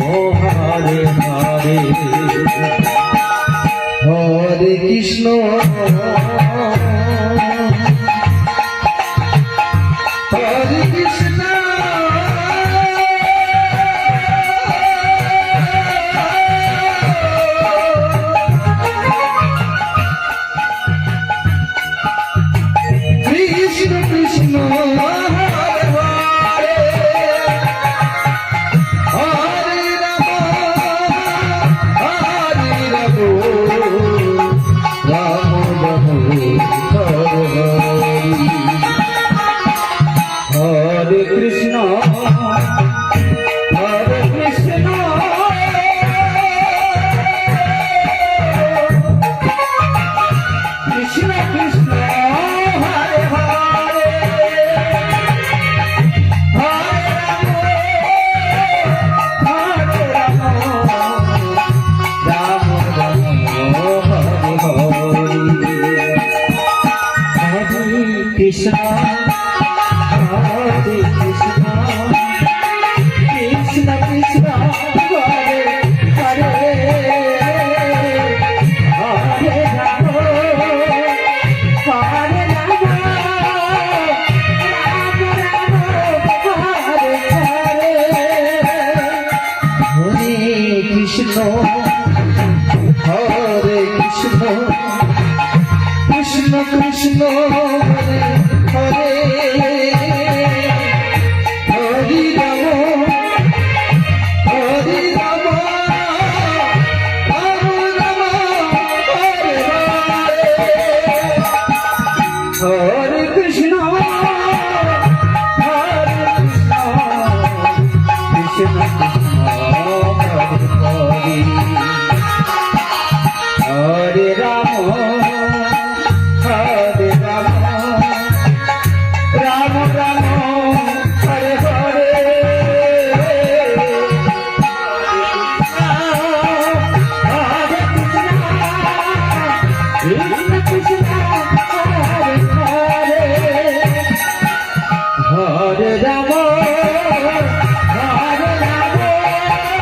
Hare Hare Hare Krishna Hare Krishna Krishna Krishna Hare Krishna, Hare Krishna, Krishna Krishna, Hare Hare, Hare Rama, Rama Rama, Hare Hare, Hare Krishna. Hare Krishna, Krishna Krishna, Hare Hare, Hare Rama, Hare Rama, Rama Rama, Hare Hare, Hare Krishna, Hare